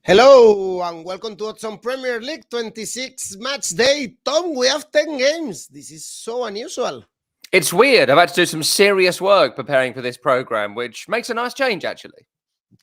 Hello and welcome to Odds Premier League 26 match day. Tom, we have 10 games. This is so unusual. It's weird. I've had to do some serious work preparing for this program, which makes a nice change, actually.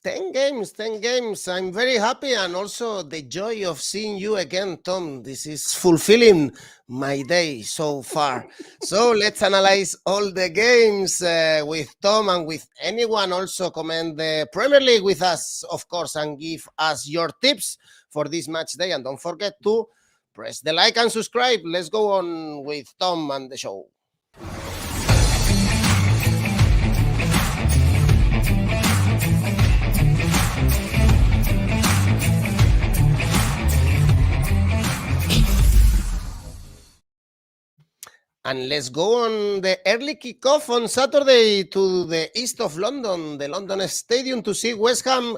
10 games. I'm very happy, and also the joy of seeing you again, Tom. This is fulfilling my day so far. So let's analyze all the games with Tom and with anyone. Also comment the Premier League with us, of course, and give us your tips for this match day. And don't forget to press the like and subscribe. Let's go on with Tom and the show. And let's go on the early kickoff on Saturday to the east of London, the London Stadium, to see West Ham,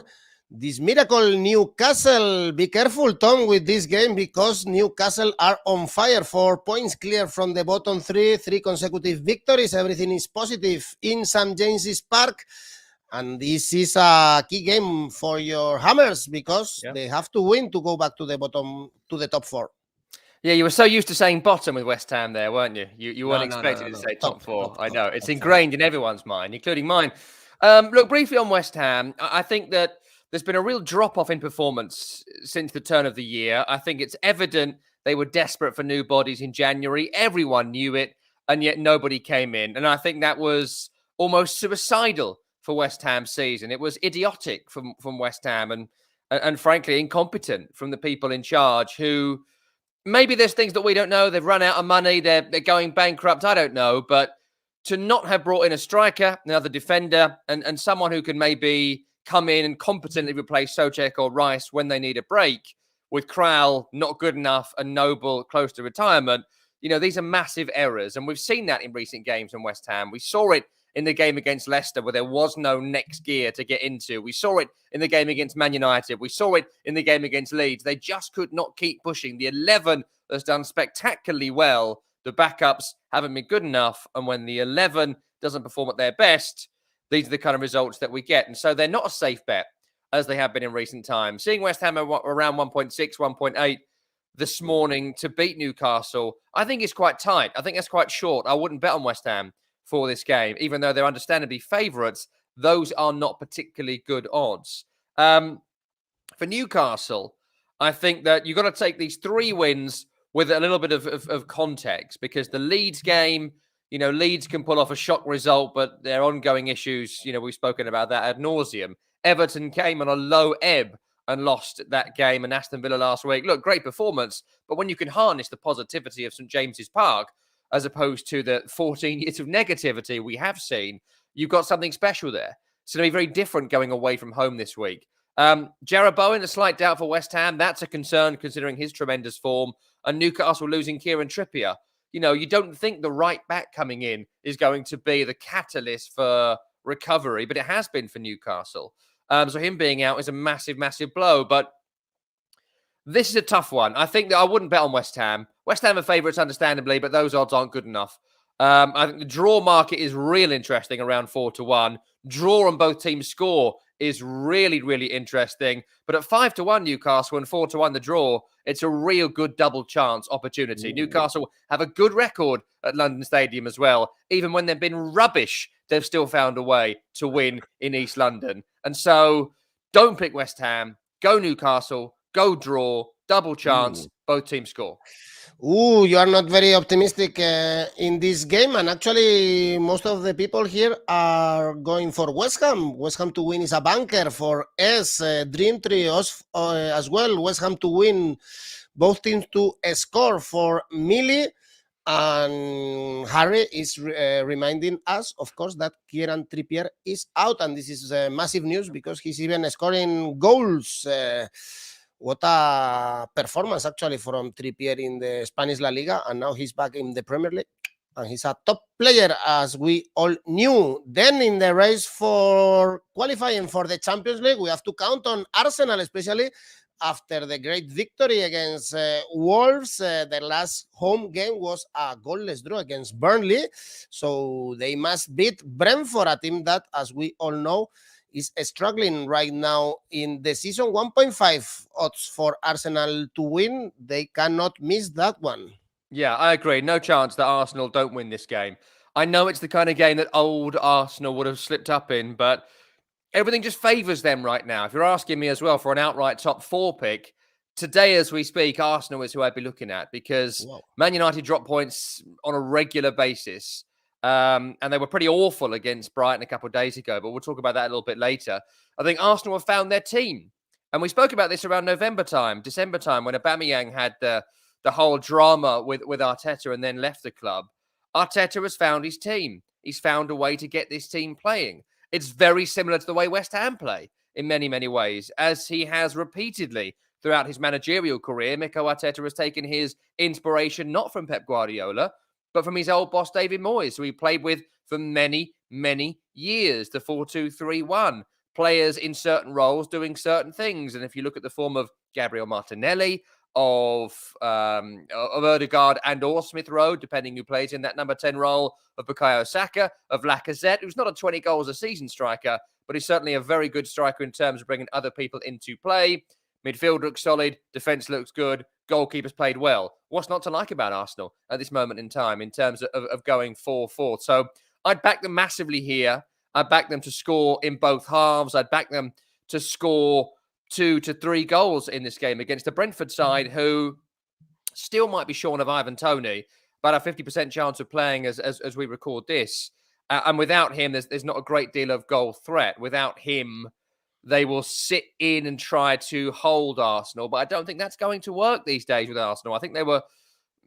this miracle Newcastle. Be careful, Tom, with this game, because Newcastle are on fire. 4 points clear from the bottom three consecutive victories. Everything is positive in St. James's Park. And this is a key game for your Hammers, because they have to win to go back to the top four. Yeah, you were so used to saying bottom with West Ham there, weren't you? You weren't expecting to say top four. I know. It's ingrained in everyone's mind, including mine. Look, briefly on West Ham, I think that there's been a real drop-off in performance since the turn of the year. I think it's evident they were desperate for new bodies in January. Everyone knew it, and yet nobody came in. And I think that was almost suicidal for West Ham's season. It was idiotic from West Ham and frankly, incompetent from the people in charge who... Maybe there's things that we don't know. They've run out of money. They're going bankrupt. I don't know. But to not have brought in a striker, another defender, and someone who can maybe come in and competently replace Soucek or Rice when they need a break, with Král not good enough and Noble close to retirement, these are massive errors. And we've seen that in recent games in West Ham. We saw it in the game against Leicester, where there was no next gear to get into. We saw it in the game against Man United. We saw it in the game against Leeds. They just could not keep pushing. The 11 has done spectacularly well. The backups haven't been good enough. And when the 11 doesn't perform at their best, these are the kind of results that we get. And so they're not a safe bet, as they have been in recent times. Seeing West Ham around 1.6, 1.8 this morning to beat Newcastle, I think it's quite tight. I think that's quite short. I wouldn't bet on West Ham for this game, even though they're understandably favourites. Those are not particularly good odds. For Newcastle, I think that you've got to take these 3 wins with a little bit of context, because the Leeds game, Leeds can pull off a shock result, but their ongoing issues, we've spoken about that ad nauseum. Everton came on a low ebb and lost that game, and Aston Villa last week. Look, great performance, but when you can harness the positivity of St. James's Park, as opposed to the 14 years of negativity we have seen, you've got something special there. It's going to be very different going away from home this week. Jarrod Bowen, a slight doubt for West Ham. That's a concern considering his tremendous form. And Newcastle losing Kieran Trippier. You don't think the right back coming in is going to be the catalyst for recovery, but it has been for Newcastle. So him being out is a massive, massive blow. But this is a tough one. I think that I wouldn't bet on West Ham. West Ham are favourites, understandably, but those odds aren't good enough. I think the draw market is real interesting, around 4-1. Draw on both teams score is really, really interesting. But at 5-1 Newcastle and 4-1 the draw, it's a real good double chance opportunity. Newcastle have a good record at London Stadium as well. Even when they've been rubbish, they've still found a way to win in East London. And so don't pick West Ham. Go Newcastle. Go draw. Double chance. Both teams score. You are not very optimistic in this game, and actually most of the people here are going for West Ham. West Ham to win is a banker for us. Dream Tree as well. West Ham to win, both teams to score for Millie. And Harry is reminding us, of course, that Kieran Trippier is out, and this is massive news because he's even scoring goals. What a performance, actually, from Trippier in the Spanish La Liga, and now he's back in the Premier League, and he's a top player, as we all knew. Then in the race for qualifying for the Champions League, we have to count on Arsenal, especially after the great victory against Wolves. The last home game was a goalless draw against Burnley, so they must beat Brentford, a team that, as we all know, is struggling right now in the season. 1.5 odds for Arsenal to win. They cannot miss that one. Yeah, I agree. No chance that Arsenal don't win this game. I know it's the kind of game that old Arsenal would have slipped up in, but everything just favours them right now. If you're asking me as well for an outright top 4 pick, today as we speak, Arsenal is who I'd be looking at, because Man United drop points on a regular basis. And they were pretty awful against Brighton a couple of days ago, but we'll talk about that a little bit later. I think Arsenal have found their team. And we spoke about this around November time, December time, when Aubameyang had the whole drama with Arteta and then left the club. Arteta has found his team. He's found a way to get this team playing. It's very similar to the way West Ham play in many, many ways, as he has repeatedly throughout his managerial career. Mikel Arteta has taken his inspiration not from Pep Guardiola, but from his old boss, David Moyes, who he played with for many, many years, the 4-2-3-1. Players in certain roles doing certain things. And if you look at the form of Gabriel Martinelli, of Odegaard and or Smith Rowe, depending who plays in that number 10 role, of Bukayo Saka, of Lacazette, who's not a 20 goals a season striker, but he's certainly a very good striker in terms of bringing other people into play. Midfield looks solid, defence looks good, goalkeepers played well. What's not to like about Arsenal at this moment in time in terms of going 4-4? So I'd back them massively here. I'd back them to score in both halves. I'd back them to score 2 to 3 goals in this game against the Brentford side, who still might be shorn of Ivan Toney, but a 50% chance of playing as we record this. And without him, there's not a great deal of goal threat. Without him, they will sit in and try to hold Arsenal. But I don't think that's going to work these days with Arsenal. I think they were,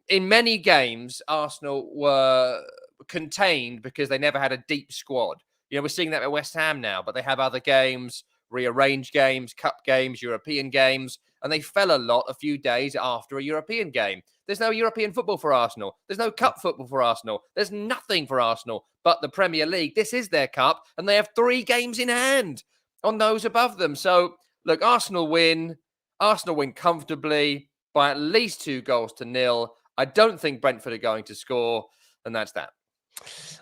in many games, Arsenal were contained because they never had a deep squad. You know, we're seeing that at West Ham now, but they have other games, rearranged games, cup games, European games, and they fell a lot a few days after a European game. There's no European football for Arsenal. There's no cup football for Arsenal. There's nothing for Arsenal but the Premier League. This is their cup, and they have 3 games in hand on those above them. So, look, Arsenal win. Arsenal win comfortably by at least 2-0. I don't think Brentford are going to score, and that's that.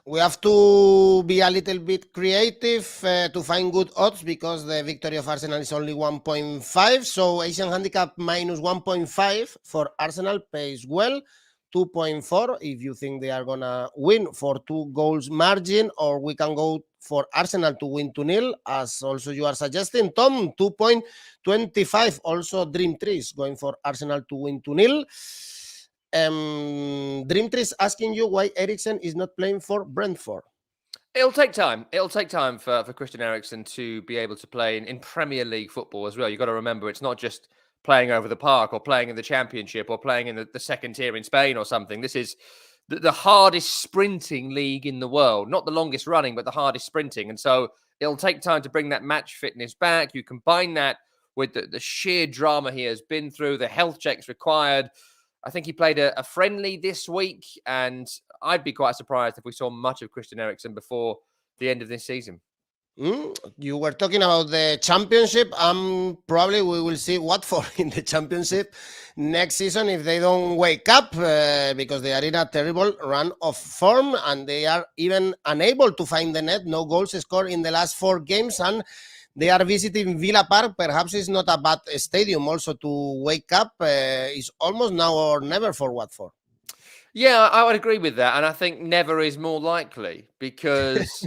We have to be a little bit creative to find good odds, because the victory of Arsenal is only 1.5. So Asian handicap minus 1.5 for Arsenal pays well. 2.4 if you think they are going to win for 2 goals margin, or we can go for Arsenal to win 2-0, as also you are suggesting, Tom. 2.25 also Dream Trees going for Arsenal to win 2-0. Dream Trees asking you why Eriksen is not playing for Brentford. It'll take time. It'll take time for Christian Eriksen to be able to play in Premier League football as well. You've got to remember, it's not just playing over the park or playing in the Championship or playing in the second tier in Spain or something. This is the hardest sprinting league in the world. Not the longest running, but the hardest sprinting. And so it'll take time to bring that match fitness back. You combine that with the sheer drama he has been through, the health checks required. I think he played a friendly this week, and I'd be quite surprised if we saw much of Christian Eriksen before the end of this season. You were talking about the Championship. Probably we will see Watford in the Championship next season if they don't wake up, because they are in a terrible run of form, and they are even unable to find the net. No goals scored in the last 4 games, and they are visiting Villa Park. Perhaps it's not a bad stadium also to wake up. It's almost now or never for Watford. Yeah, I would agree with that. And I think never is more likely, because,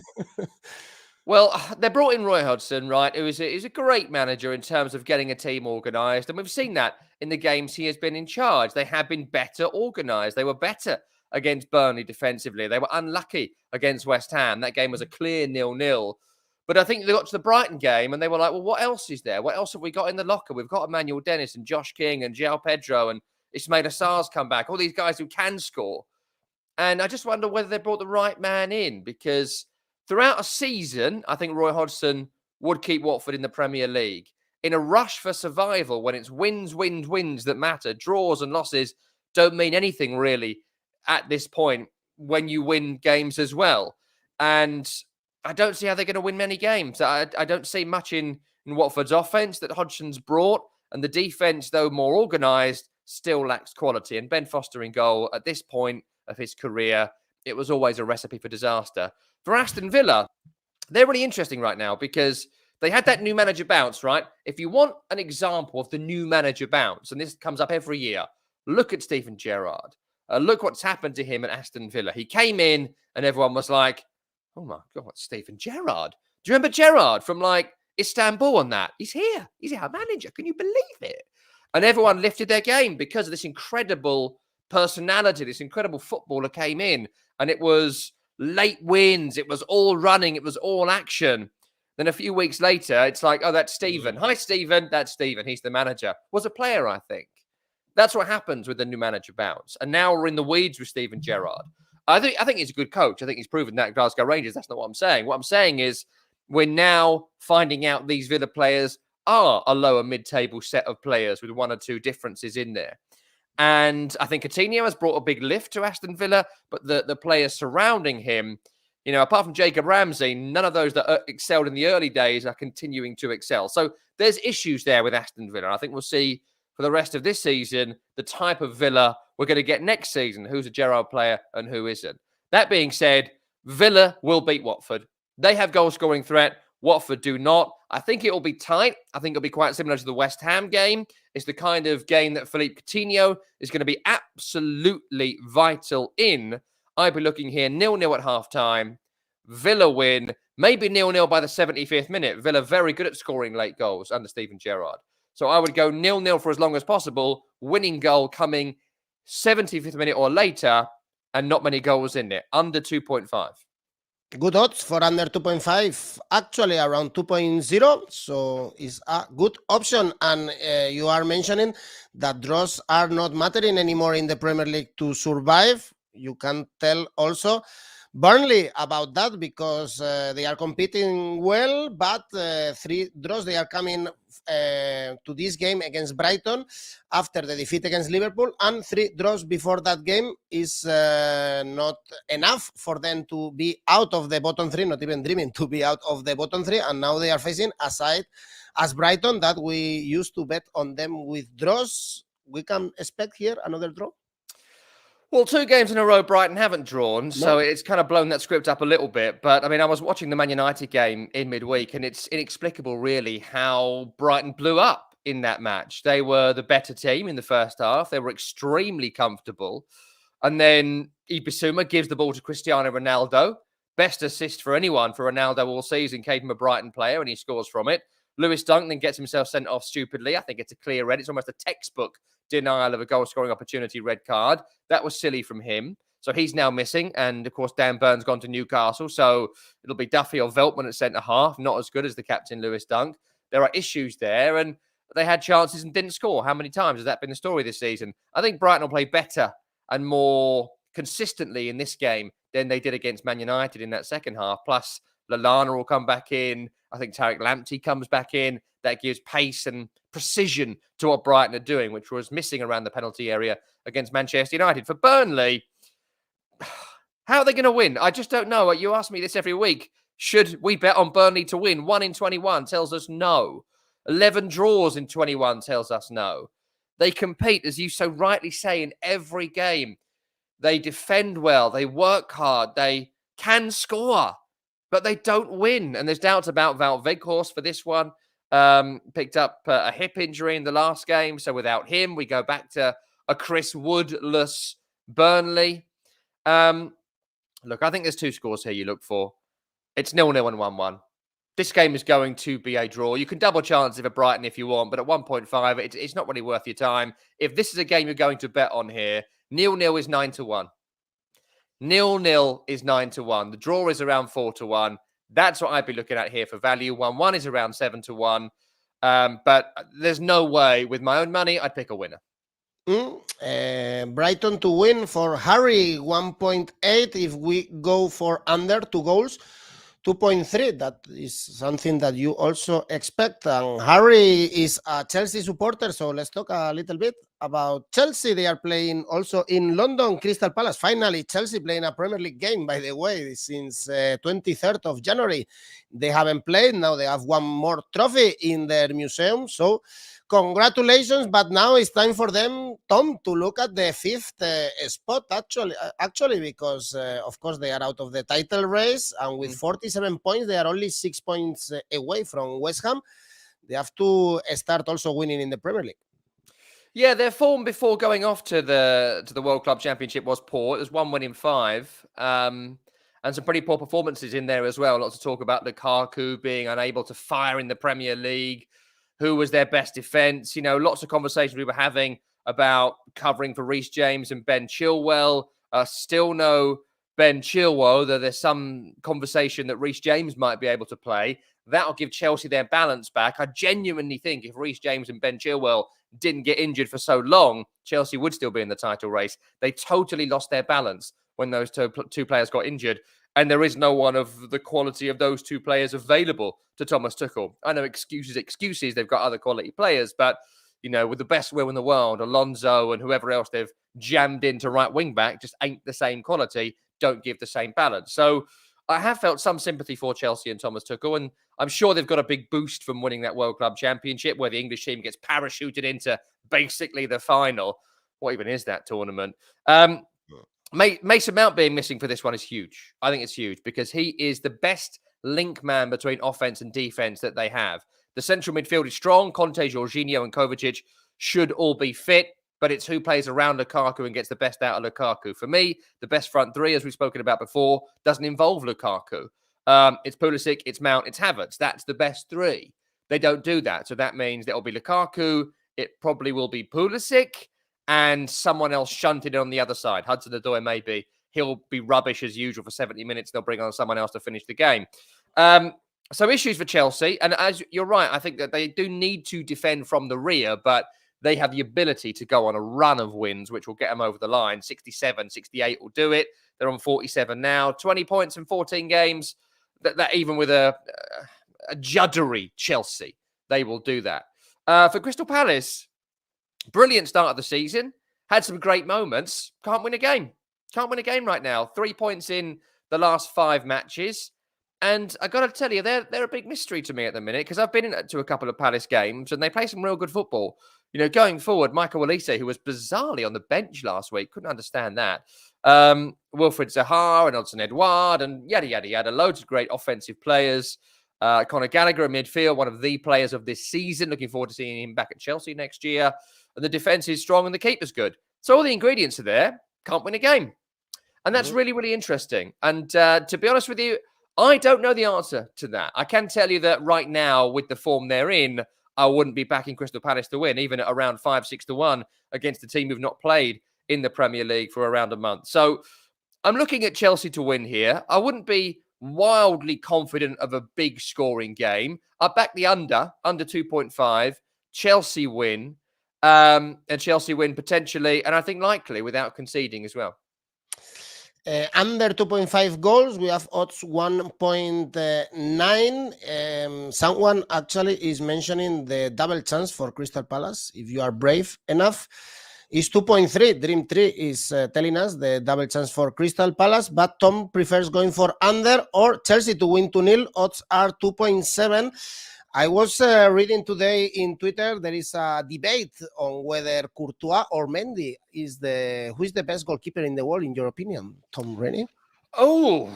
well, they brought in Roy Hodgson, right? He's a great manager in terms of getting a team organised. And we've seen that in the games he has been in charge. They have been better organised. They were better against Burnley defensively. They were unlucky against West Ham. That game was a clear 0-0. But I think they got to the Brighton game and they were like, well, what else is there? What else have we got in the locker? We've got Emmanuel Dennis and Josh King and João Pedro and Ismaila Sarr's come back. All these guys who can score. And I just wonder whether they brought the right man in, because throughout a season, I think Roy Hodgson would keep Watford in the Premier League. In a rush for survival, when it's wins that matter, draws and losses don't mean anything really at this point when you win games as well. And I don't see how they're going to win many games. I don't see much in Watford's offense that Hodgson's brought. And the defense, though more organised, still lacks quality. And Ben Foster in goal at this point of his career, it was always a recipe for disaster. For Aston Villa, they're really interesting right now, because They had that new manager bounce, right? If you want an example of the new manager bounce, and this comes up every year, look at Steven Gerrard. Look what's happened to him at Aston Villa. He came in and everyone was like, oh my God, Steven Gerrard. Do you remember Gerrard from like Istanbul on that? He's here. He's our manager. Can you believe it? And everyone lifted their game because of this incredible personality. This incredible footballer came in, and it was late wins. It was all running. It was all action. Then a few weeks later, it's like, oh, that's Steven. Hi, Steven. That's Steven. He's the manager. Was a player, I think. That's what happens with the new manager bounce. And now we're in the weeds with Steven Gerrard. I think he's a good coach. I think he's proven that at Glasgow Rangers. That's not what I'm saying. What I'm saying is we're now finding out these Villa players are a lower mid-table set of players with one or two differences in there. And I think Coutinho has brought a big lift to Aston Villa, but the players surrounding him, you know, apart from Jacob Ramsey, none of those that excelled in the early days are continuing to excel. So there's issues there with Aston Villa. I think we'll see for the rest of this season the type of Villa we're going to get next season, who's a Gerrard player and who isn't. That being said, Villa will beat Watford. They have goal-scoring threat. Watford do not. I think it will be tight. I think it'll be quite similar to the West Ham game. It's the kind of game that Philippe Coutinho is going to be absolutely vital in. I'd be looking here 0-0 at half-time. Villa win, maybe 0-0 by the 75th minute. Villa very good at scoring late goals under Steven Gerrard. So I would go 0-0 for as long as possible. Winning goal coming 75th minute or later, and not many goals in it. Under 2.5. Good odds for under 2.5, actually around 2.0, so it's a good option. And you are mentioning that draws are not mattering anymore in the Premier League to survive. You can tell also Burnley about that because they are competing well, but 3 draws, they are coming to this game against Brighton after the defeat against Liverpool, and 3 draws before that game is not enough for them to be out of the bottom 3, not even dreaming to be out of the bottom 3, and now they are facing a side as Brighton that we used to bet on them with draws. We can expect here another draw? Well, 2 games in a row Brighton haven't drawn, so it's kind of blown that script up a little bit. But, I mean, I was watching the Man United game in midweek, and it's inexplicable, really, how Brighton blew up in that match. They were the better team in the first half. They were extremely comfortable. And then Ibissouma gives the ball to Cristiano Ronaldo. Best assist for anyone for Ronaldo all season, came from a Brighton player, and he scores from it. Lewis Dunk then gets himself sent off stupidly. I think it's a clear red. It's almost a textbook denial of a goal-scoring opportunity red card. That was silly from him. So he's now missing. And, of course, Dan Burn's gone to Newcastle. So it'll be Duffy or Veltman at centre-half. Not as good as the captain, Lewis Dunk. There are issues there. And they had chances and didn't score. How many times has that been the story this season? I think Brighton will play better and more consistently in this game than they did against Man United in that second half. Plus, Lallana will come back in. I think Tariq Lamptey comes back in. That gives pace and precision to what Brighton are doing, which was missing around the penalty area against Manchester United. For Burnley, how are they going to win? I just don't know. You ask me this every week. Should we bet on Burnley to win? 1 in 21 tells us no. 11 draws in 21 tells us no. They compete, as you so rightly say, in every game. They defend well. They work hard. They can score, but they don't win. And there's doubts about Wout Weghorst for this one. Picked up a hip injury in the last game. So without him, we go back to a Chris Wood-less Burnley. Look, I think there's 2 scores here you look for. It's 0-0 and 1-1. This game is going to be a draw. You can double chance it for Brighton if you want, but at 1.5, it's not really worth your time. If this is a game you're going to bet on here, 0-0 is 9-1. 0-0 is 9-1. The draw is around 4-1. That's what I'd be looking at here for value. 1-1 is around 7-1. But there's no way with my own money I'd pick a winner. Brighton to win for Harry, 1.8. If we go for under 2 goals, 2.3. That is something that you also expect. And Harry is a Chelsea supporter, so let's talk a little bit about Chelsea. They are playing also in London, Crystal Palace. Finally, Chelsea playing a Premier League game, by the way, since 23rd of January. They haven't played. Now they have one more trophy in their museum. So congratulations, but now it's time for them, Tom, to look at the fifth spot, actually, because, of course, they are out of the title race, and with 47 points, they are only 6 points away from West Ham. They have to start also winning in the Premier League. Yeah, their form before going off to the World Club Championship was poor. It was 1 win in 5. And some pretty poor performances in there as well. Lots of talk about Lukaku being unable to fire in the Premier League. Who was their best defence? You know, lots of conversations we were having about covering for Reece James and Ben Chilwell. Still no Ben Chilwell, though there's some conversation that Reece James might be able to play. That'll give Chelsea their balance back. I genuinely think if Reece James and Ben Chilwell didn't get injured for so long, Chelsea would still be in the title race. They totally lost their balance when those two players got injured. And there is no one of the quality of those two players available to Thomas Tuchel. I know excuses. They've got other quality players, but, you know, with the best will in the world, Alonso and whoever else they've jammed into right wing back just ain't the same quality, don't give the same balance. So I have felt some sympathy for Chelsea and Thomas Tuchel, and I'm sure they've got a big boost from winning that World Club Championship, where the English team gets parachuted into basically the final. What even is that tournament? Mason Mount being missing for this one is huge. I think it's huge because he is the best link man between offense and defense that they have. The central midfield is strong. Conte, Jorginho, and Kovacic should all be fit, but it's who plays around Lukaku and gets the best out of Lukaku. For me, the best front three, as we've spoken about before, doesn't involve Lukaku. It's Pulisic, it's Mount, it's Havertz. That's the best three. They don't do that. So that means it'll be Lukaku. It probably will be Pulisic and someone else shunted on the other side. Hudson-Odoi maybe. He'll be rubbish as usual for 70 minutes. They'll bring on someone else to finish the game. So issues for Chelsea. And as you're right, I think that they do need to defend from the rear, but they have the ability to go on a run of wins, which will get them over the line. 67, 68 will do it. They're on 47 now. 20 points in 14 games. That even with a juddery Chelsea, they will do that. For Crystal Palace, brilliant start of the season. Had some great moments. Can't win a game. Can't win a game right now. 3 points in the last 5 matches. And I got to tell you, they're a big mystery to me at the minute because I've been to a couple of Palace games and they play some real good football. You know, going forward, Michael Olise, who was bizarrely on the bench last week, couldn't understand that. Wilfred Zaha and Odson Edouard and yada, yada, yada. Loads of great offensive players. Conor Gallagher in midfield, one of the players of this season. Looking forward to seeing him back at Chelsea next year. And the defense is strong and the keeper's good. So all the ingredients are there. Can't win a game. And that's really, really interesting. And to be honest with you, I don't know the answer to that. I can tell you that right now, with the form they're in, I wouldn't be backing Crystal Palace to win, even at around 5-6 to 1 against a team who've not played in the Premier League for around a month. So I'm looking at Chelsea to win here. I wouldn't be wildly confident of a big scoring game. I back the under 2.5. Chelsea win. And Chelsea win potentially, and I think likely, without conceding as well. Under 2.5 goals, we have odds 1.9. Someone actually is mentioning the double chance for Crystal Palace. If you are brave enough, is 2.3. Dream 3 is telling us the double chance for Crystal Palace, but Tom prefers going for under or Chelsea to win 2-0. Odds are 2.7. I was reading today in Twitter, there is a debate on whether Courtois or Mendy who is the best goalkeeper in the world, in your opinion, Tom Rennie? Oh,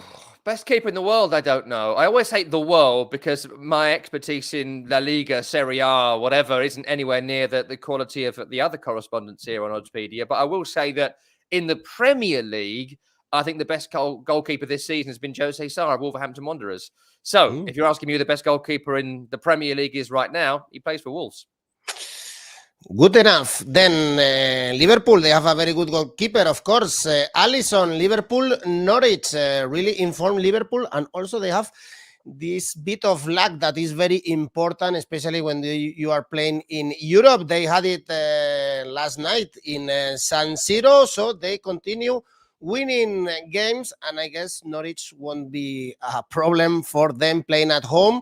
best keeper in the world, I don't know. I always hate the world because my expertise in La Liga, Serie A, whatever, isn't anywhere near the quality of the other correspondents here on Oddspedia. But I will say that in the Premier League, I think the best goalkeeper this season has been Jose Sarr, Wolverhampton Wanderers. So if you're asking me who the best goalkeeper in the Premier League is right now, he plays for Wolves. Good enough. Then Liverpool, they have a very good goalkeeper, of course. Alisson, Liverpool, Norwich, really informed Liverpool. And also they have this bit of luck that is very important, especially when you are playing in Europe. They had it last night in San Siro, so they continue winning games, and I guess Norwich won't be a problem for them playing at home.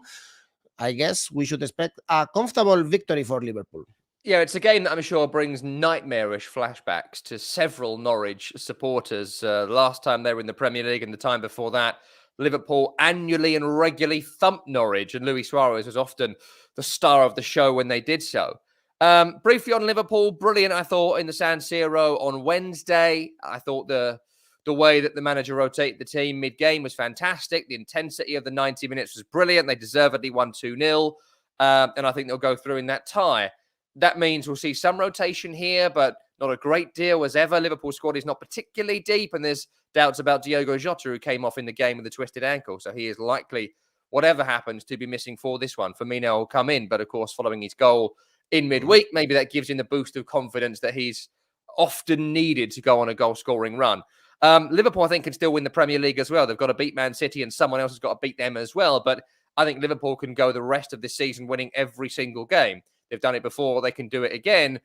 I guess we should expect a comfortable victory for Liverpool. Yeah, it's a game that I'm sure brings nightmarish flashbacks to several Norwich supporters. Last time they were in the Premier League and the time before that, Liverpool annually and regularly thumped Norwich, and Luis Suarez was often the star of the show when they did so. Briefly on Liverpool, brilliant, I thought, in the San Siro on Wednesday. I thought the way that the manager rotated the team mid-game was fantastic. The intensity of the 90 minutes was brilliant. They deservedly won 2-0. And I think they'll go through in that tie. That means we'll see some rotation here, but not a great deal as ever. Liverpool squad is not particularly deep, and there's doubts about Diogo Jota, who came off in the game with a twisted ankle. So he is likely, whatever happens, to be missing for this one. Firmino will come in, but of course, following his goal in midweek, maybe that gives him the boost of confidence that he's often needed to go on a goal-scoring run. Liverpool, I think, can still win the Premier League as well. They've got to beat Man City, and someone else has got to beat them as well. But I think Liverpool can go the rest of this season winning every single game. They've done it before. They can do it again.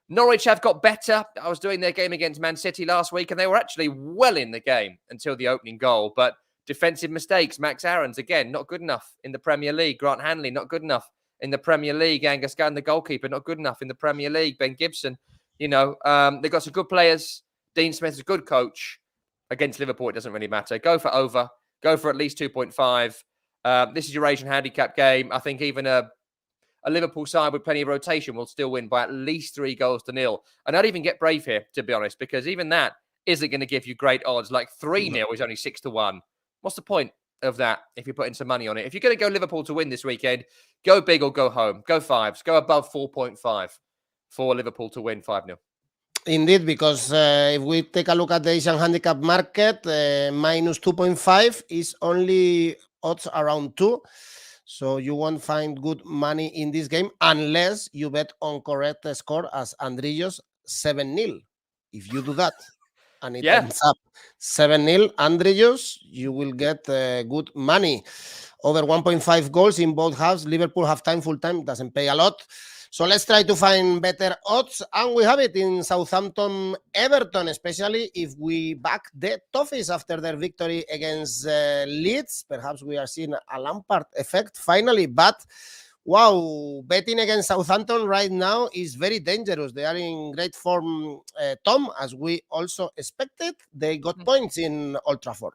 Norwich have got better. I was doing their game against Man City last week, and they were actually well in the game until the opening goal. But defensive mistakes, Max Aarons, again, not good enough in the Premier League. Grant Hanley, not good enough in the Premier League. Angus Gunn, the goalkeeper, not good enough in the Premier League. Ben Gibson, they've got some good players. Dean Smith's a good coach. Against Liverpool, it doesn't really matter. Go for over. Go for at least 2.5. This is your Asian handicap game. I think even a Liverpool side with plenty of rotation will still win by at least 3-0. And I'd even get brave here, to be honest, because even that isn't going to give you great odds. Like 3-0 is only 6-1. What's the point of that if you're putting some money on it? If you're going to go Liverpool to win this weekend, go big or go home. Go fives. Go above 4.5 for Liverpool to win 5-0. Indeed, because if we take a look at the Asian handicap market, minus 2.5 is only odds around 2. So you won't find good money in this game unless you bet on correct score as Andrillos 7-0. If you do that and it ends up 7-0, Andrillos, you will get good money. Over 1.5 goals in both halves. Liverpool half-time, full-time, doesn't pay a lot. So let's try to find better odds. And we have it in Southampton, Everton, especially if we back the Toffees after their victory against Leeds. Perhaps we are seeing a Lampard effect finally. But, wow, betting against Southampton right now is very dangerous. They are in great form, Tom, as we also expected. They got points in Old Trafford.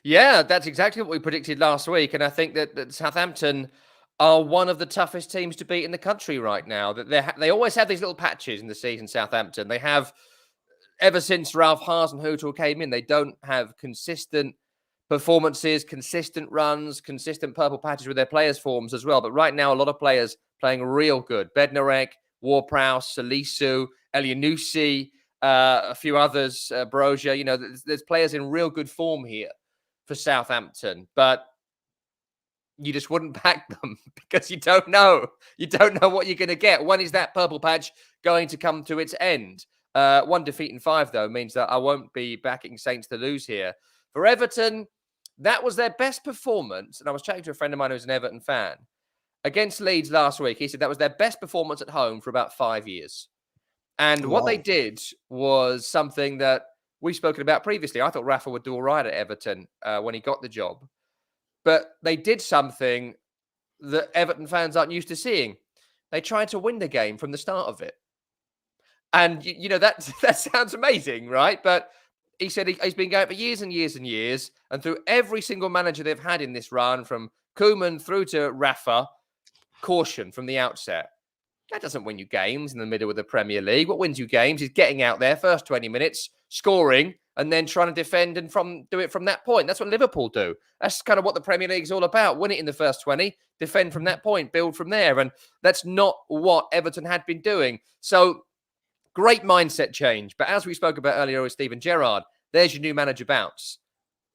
Yeah, that's exactly what we predicted last week. And I think that Southampton are one of the toughest teams to beat in the country right now. That they always have these little patches in the season, Southampton. They have, ever since Ralph Hasenhüttl came in, they don't have consistent performances, consistent runs, consistent purple patches with their players' forms as well. But right now, a lot of players playing real good. Bednarek, Ward-Prowse, Salisu, Elyounoussi, a few others, Brozier. There's players in real good form here for Southampton. But you just wouldn't back them because you don't know. You don't know what you're going to get. When is that purple patch going to come to its end? 1 defeat in 5, though, means that I won't be backing Saints to lose here. For Everton, that was their best performance. And I was chatting to a friend of mine who's an Everton fan. Against Leeds last week, he said that was their best performance at home for about 5 years. And what they did was something that we've spoken about previously. I thought Rafa would do all right at Everton when he got the job. But they did something that Everton fans aren't used to seeing. They tried to win the game from the start of it. And, that sounds amazing, right? But he said he's been going for years and years and years. And through every single manager they've had in this run, from Koeman through to Rafa, caution from the outset. That doesn't win you games in the middle of the Premier League. What wins you games is getting out there first 20 minutes, scoring, and then trying to defend and do it from that point. That's what Liverpool do. That's kind of what the Premier League is all about. Win it in the first 20, defend from that point, build from there. And that's not what Everton had been doing. So great mindset change. But as we spoke about earlier with Steven Gerrard, there's your new manager bounce.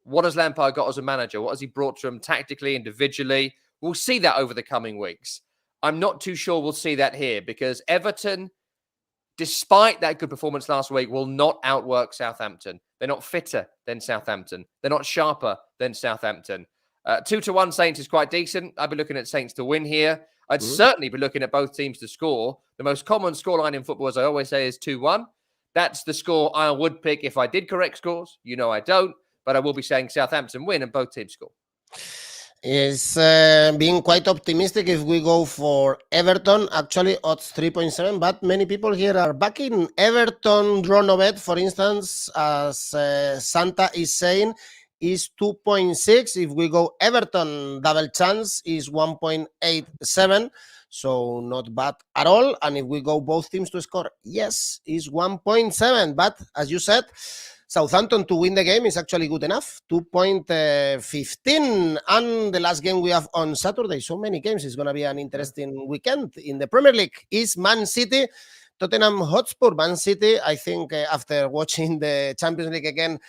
What has Lampard got as a manager? What has he brought to him tactically, individually? We'll see that over the coming weeks. I'm not too sure we'll see that here because Everton, despite that good performance last week, will not outwork Southampton. They're not fitter than Southampton. They're not sharper than Southampton. 2-1 Saints is quite decent. I'd be looking at Saints to win here. I'd certainly be looking at both teams to score. The most common scoreline in football, as I always say, is 2-1. That's the score I would pick if I did correct scores. I don't. But I will be saying Southampton win and both teams score. Is being quite optimistic if we go for Everton. Actually, odds 3.7, but many people here are backing Everton draw no bet, for instance, as Santa is saying, is 2.6. If we go Everton, double chance is 1.87. So not bad at all. And if we go both teams to score, yes, is 1.7. But as you said, Southampton to win the game is actually good enough, 2.15. And the last game we have on Saturday, so many games, it's going to be an interesting weekend in the Premier League, is Man City, Tottenham Hotspur. Man City, I think after watching the Champions League again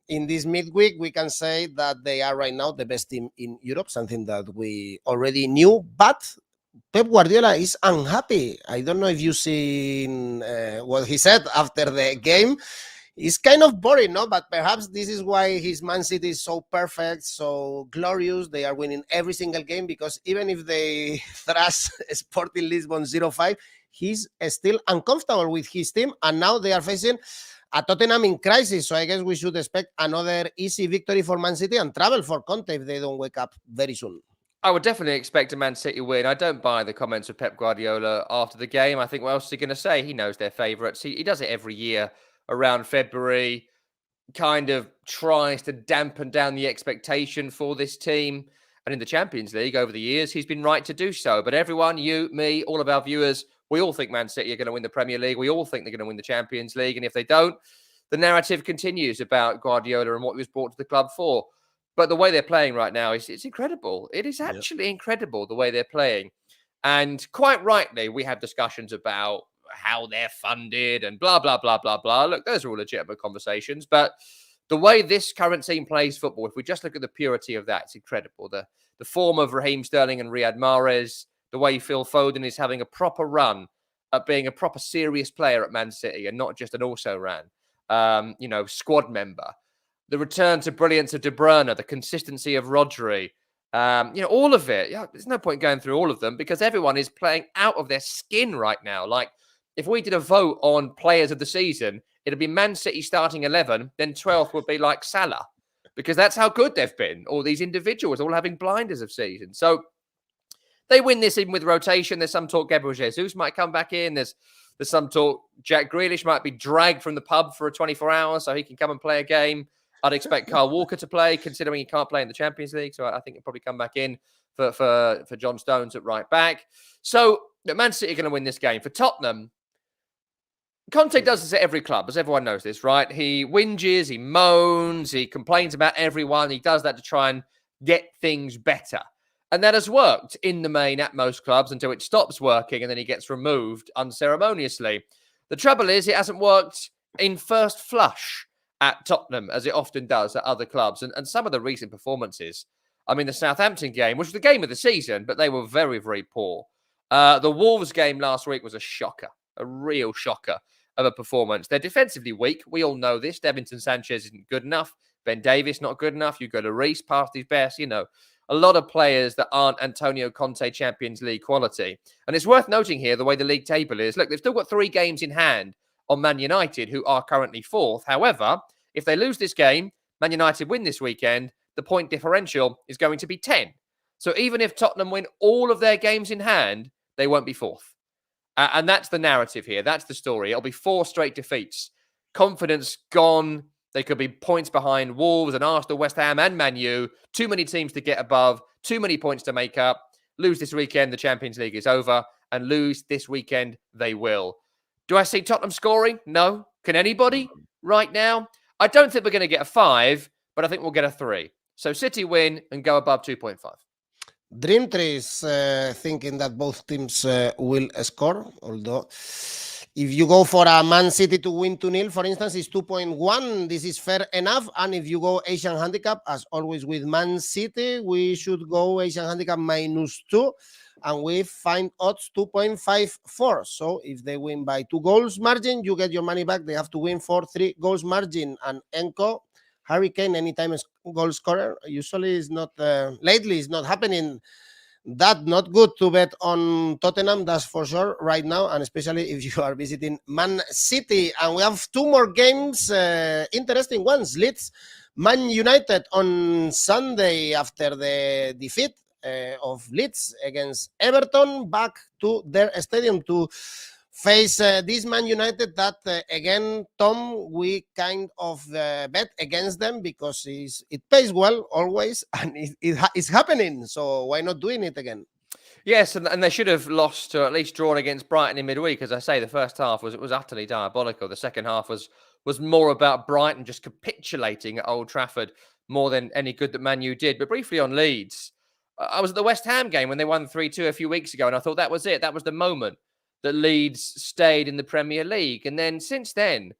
in this midweek, we can say that they are right now the best team in Europe, something that we already knew. But Pep Guardiola is unhappy. I don't know if you've seen what he said after the game. It's kind of boring, no? But perhaps this is why his Man City is so perfect, so glorious. They are winning every single game, because even if they thrash Sporting Lisbon 0-5, he's still uncomfortable with his team. And now they are facing a Tottenham in crisis. So I guess we should expect another easy victory for Man City and travel for Conte if they don't wake up very soon. I would definitely expect a Man City win. I don't buy the comments of Pep Guardiola after the game. I think what else is he going to say? He knows their favourites. He does it every year around February, kind of tries to dampen down the expectation for this team. And in the Champions League over the years, he's been right to do so. But everyone, you, me, all of our viewers, we all think Man City are going to win the Premier League. We all think they're going to win the Champions League. And if they don't, the narrative continues about Guardiola and what he was brought to the club for. But the way they're playing right now is it's incredible. It is actually incredible the way they're playing. And quite rightly, we have discussions about how they're funded and blah, blah, blah, blah, blah. Look, those are all legitimate conversations. But the way this current team plays football, if we just look at the purity of that, it's incredible. The form of Raheem Sterling and Riyad Mahrez, the way Phil Foden is having a proper run at being a proper serious player at Man City and not just an also-ran, squad member. The return to brilliance of De Bruyne, the consistency of Rodri, all of it. Yeah, there's no point going through all of them because everyone is playing out of their skin right now. Like, if we did a vote on players of the season, it'd be Man City starting 11, then 12th would be like Salah, because that's how good they've been. All these individuals all having blinders of season. So they win this even with rotation. There's some talk Gabriel Jesus might come back in. There's some talk Jack Grealish might be dragged from the pub for 24 hours so he can come and play a game. I'd expect Kyle Walker to play, considering he can't play in the Champions League. So I think he'll probably come back in for John Stones at right back. So Man City are going to win this game. For Tottenham, Conte does this at every club, as everyone knows this, right? He whinges, he moans, he complains about everyone. He does that to try and get things better. And that has worked in the main at most clubs until it stops working and then he gets removed unceremoniously. The trouble is it hasn't worked in first flush at Tottenham, as it often does at other clubs. And some of the recent performances, I mean, the Southampton game, which was the game of the season, but they were very, very poor. The Wolves game last week was a shocker, a real shocker of a performance. They're defensively weak. We all know this. Davinson Sanchez isn't good enough. Ben Davies not good enough. Hugo Lloris past his best. A lot of players that aren't Antonio Conte Champions League quality. And it's worth noting here the way the league table is. Look, they've still got 3 games in hand on Man United, who are currently 4th. However, if they lose this game, Man United win this weekend, the point differential is going to be 10. So even if Tottenham win all of their games in hand, they won't be 4th. And that's the narrative here. That's the story. It'll be 4 straight defeats. Confidence gone. They could be points behind Wolves and Arsenal, West Ham and Man U. Too many teams to get above. Too many points to make up. Lose this weekend, the Champions League is over. And lose this weekend, they will. Do I see Tottenham scoring? No. Can anybody right now? I don't think we're going to get a 5, but I think we'll get a 3. So City win and go above 2.5. Dream Tree is thinking that both teams will score, although if you go for a Man City to win 2-0, for instance, it's 2.1. This is fair enough. And if you go Asian handicap, as always with Man City, we should go Asian handicap -2. And we find odds 2.54. So if they win by 2 goals margin, you get your money back. They have to win for 3 goals margin. And Enco, Harry Kane, anytime goal scorer, usually is not, lately it's not happening. That not good to bet on Tottenham, that's for sure right now, and especially if you are visiting Man City. And we have 2 more games, interesting ones. Leeds, Man United on Sunday after the defeat of Leeds against Everton, back to their stadium to face this Man United that, again, Tom, we kind of bet against them because it pays well always, and it's happening. So why not doing it again? Yes, and they should have lost or at least drawn against Brighton in midweek. As I say, the first half was utterly diabolical. The second half was more about Brighton just capitulating at Old Trafford more than any good that Man U did. But briefly on Leeds, I was at the West Ham game when they won 3-2 a few weeks ago, and I thought that was it. That was the moment that Leeds stayed in the Premier League. And then since then,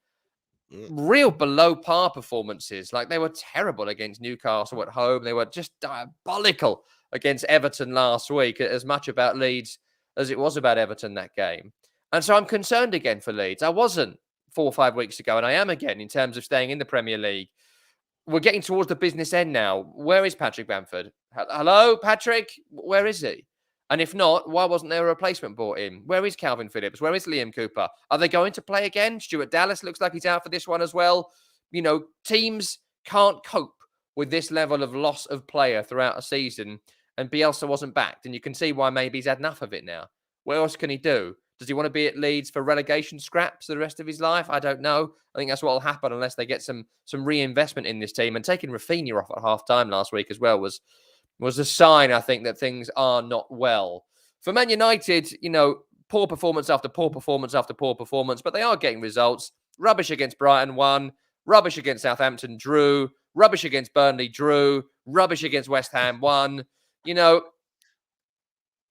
real below par performances. Like they were terrible against Newcastle at home. They were just diabolical against Everton last week, as much about Leeds as it was about Everton that game. And so I'm concerned again for Leeds. I wasn't 4 or 5 weeks ago, and I am again in terms of staying in the Premier League. We're getting towards the business end now. Where is Patrick Bamford? Hello, Patrick? Where is he? And if not, why wasn't there a replacement brought in? Where is Calvin Phillips? Where is Liam Cooper? Are they going to play again? Stuart Dallas looks like he's out for this one as well. You know, teams can't cope with this level of loss of player throughout a season, and Bielsa wasn't backed. And you can see why maybe he's had enough of it now. What else can he do? Does he want to be at Leeds for relegation scraps for the rest of his life? I don't know. I think that's what will happen unless they get some reinvestment in this team. And taking Rafinha off at half-time last week as well was a sign, I think, that things are not well. For Man United, you know, poor performance after poor performance after poor performance, but they are getting results. Rubbish against Brighton, won. Rubbish against Southampton, drew. Rubbish against Burnley, drew. Rubbish against West Ham, won. You know,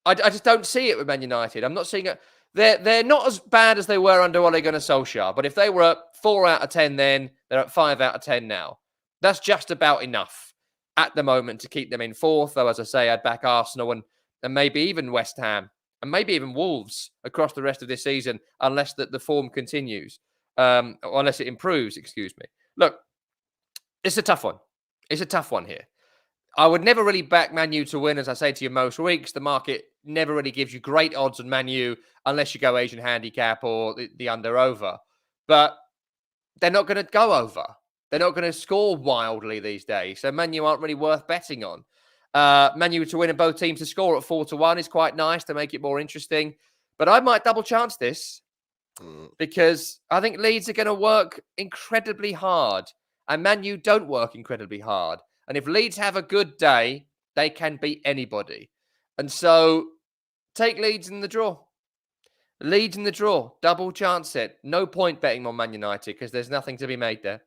I just don't see it with Man United. I'm not seeing it. They're not as bad as they were under Ole Gunnar Solskjaer, but if they were at 4 out of 10 then, they're at 5 out of 10 now. That's just about enough at the moment to keep them in fourth, though, as I say, I'd back Arsenal and maybe even West Ham and maybe even Wolves across the rest of this season, unless the form continues, or unless it improves, excuse me. Look, it's a tough one. It's a tough one here. I would never really back Man U to win, as I say to you most weeks. The market never really gives you great odds on Man U unless you go Asian handicap or the under-over. But they're not going to go over. They're not going to score wildly these days. So Man U aren't really worth betting on. Man U to win and both teams to score at 4-1 is quite nice to make it more interesting. But I might double chance this because I think Leeds are going to work incredibly hard and Man U don't work incredibly hard. And if Leeds have a good day, they can beat anybody. And so take Leeds in the draw. Leeds in the draw. Double chance it. No point betting on Man United because there's nothing to be made there.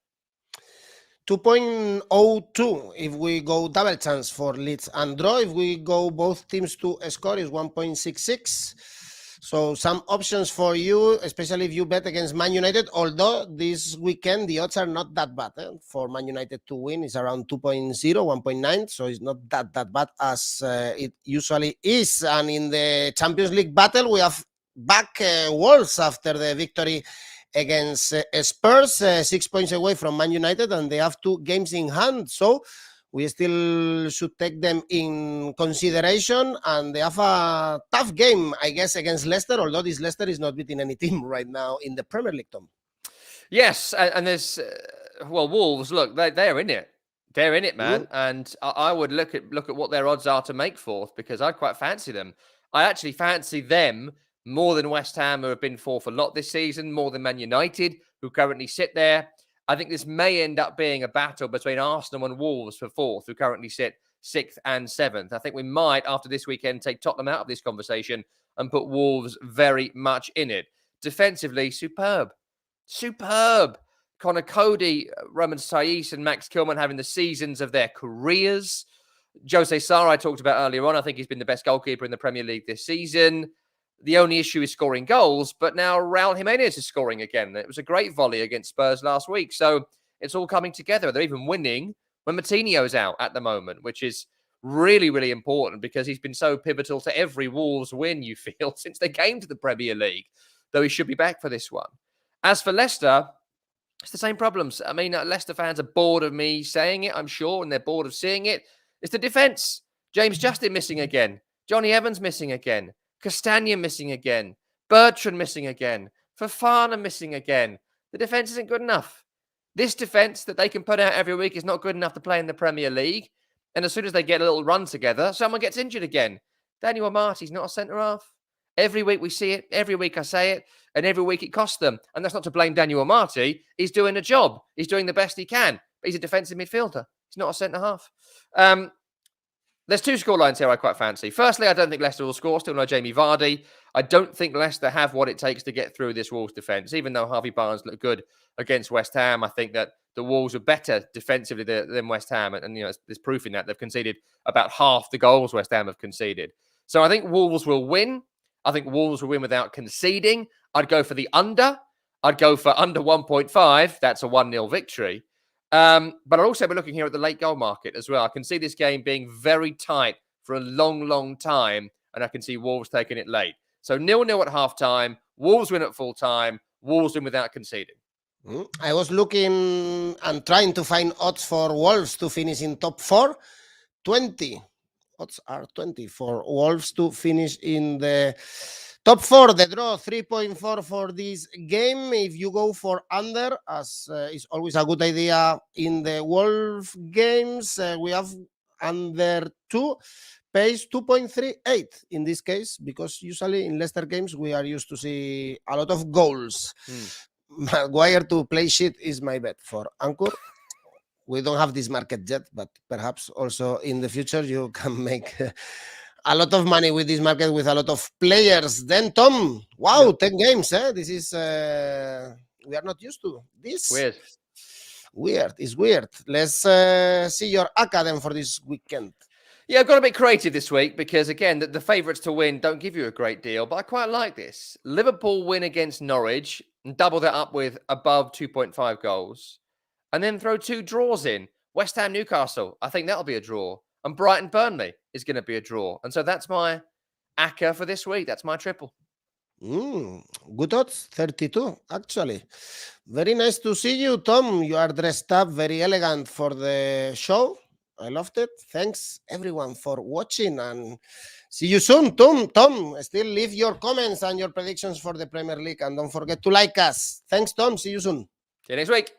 2.02 if we go double chance for Leeds and draw. If we go both teams to score is 1.66. So some options for you, especially if you bet against Man United, although this weekend the odds are not that bad. For Man United to win is around 2.0, 1.9. So it's not that bad as it usually is. And in the Champions League battle, we have back Wolves after the victory against Spurs, 6 points away from Man United, and they have 2 games in hand. So we still should take them in consideration, and they have a tough game, I guess, against Leicester, although this Leicester is not beating any team right now in the Premier League, Tom. Yes, and there's, Wolves, look, they're in it. They're in it, man. And I would look at what their odds are to make fourth because I quite fancy them. I actually fancy them more than West Ham, who have been fourth a lot this season, more than Man United, who currently sit there. I think this may end up being a battle between Arsenal and Wolves for fourth, who currently sit 6th and 7th. I think we might, after this weekend, take Tottenham out of this conversation and put Wolves very much in it. Defensively, superb. Superb. Connor Cody, Roman Saiz and Max Kilman having the seasons of their careers. Jose Sarr, I talked about earlier on. I think he's been the best goalkeeper in the Premier League this season. The only issue is scoring goals, but now Raul Jimenez is scoring again. It was a great volley against Spurs last week. So it's all coming together. They're even winning when Moutinho's out at the moment, which is really, really important because he's been so pivotal to every Wolves win, you feel, since they came to the Premier League, though he should be back for this one. As for Leicester, it's the same problems. I mean, Leicester fans are bored of me saying it, I'm sure, and they're bored of seeing it. It's the defence. James Justin missing again. Johnny Evans missing again. Castagna missing again. Bertrand missing again. Fofana missing again. The defence isn't good enough. This defence that they can put out every week is not good enough to play in the Premier League. And as soon as they get a little run together, someone gets injured again. Daniel Amartey's not a centre-half. Every week we see it. Every week I say it. And every week it costs them. And that's not to blame Daniel Amartey. He's doing a job. He's doing the best he can. But he's a defensive midfielder. He's not a centre-half. There's two scorelines here I quite fancy. Firstly, I don't think Leicester will score. Still no Jamie Vardy. I don't think Leicester have what it takes to get through this Wolves defence. Even though Harvey Barnes looked good against West Ham, I think that the Wolves are better defensively than West Ham. And there's proof in that. They've conceded about half the goals West Ham have conceded. So I think Wolves will win. I think Wolves will win without conceding. I'd go for the under. I'd go for under 1.5. That's a 1-0 victory. But I'd also be looking here at the late goal market as well. I can see this game being very tight for a long, long time, and I can see Wolves taking it late. So 0-0 at half-time, Wolves win at full-time, Wolves win without conceding. I was looking and trying to find odds for Wolves to finish in top 4. 20. Odds are 20 for Wolves to finish in the top 4. The draw 3.4 for this game. If you go for under, as is always a good idea in the Wolves games, we have under 2 pays 2.38 in this case, because usually in Leicester games we are used to see a lot of goals. Maguire to play shit is my bet for Anchor. We don't have this market yet, but perhaps also in the future you can make a lot of money with this market with a lot of players. Then Tom, wow, 10 games. This is we are not used to this. Weird. It's weird. Let's see your ACCA then for this weekend. Yeah, I've got a bit creative this week because, again, the favourites to win don't give you a great deal, but I quite like this. Liverpool win against Norwich and double that up with above 2.5 goals. And then throw 2 draws in. West Ham, Newcastle, I think that'll be a draw. And Brighton, Burnley is going to be a draw. And so that's my ACCA for this week. That's my triple. Good odds, 32, actually. Very nice to see you, Tom. You are dressed up, very elegant for the show. I loved it. Thanks, everyone, for watching. And see you soon, Tom. Still leave your comments and your predictions for the Premier League. And don't forget to like us. Thanks, Tom. See you soon. See you next week.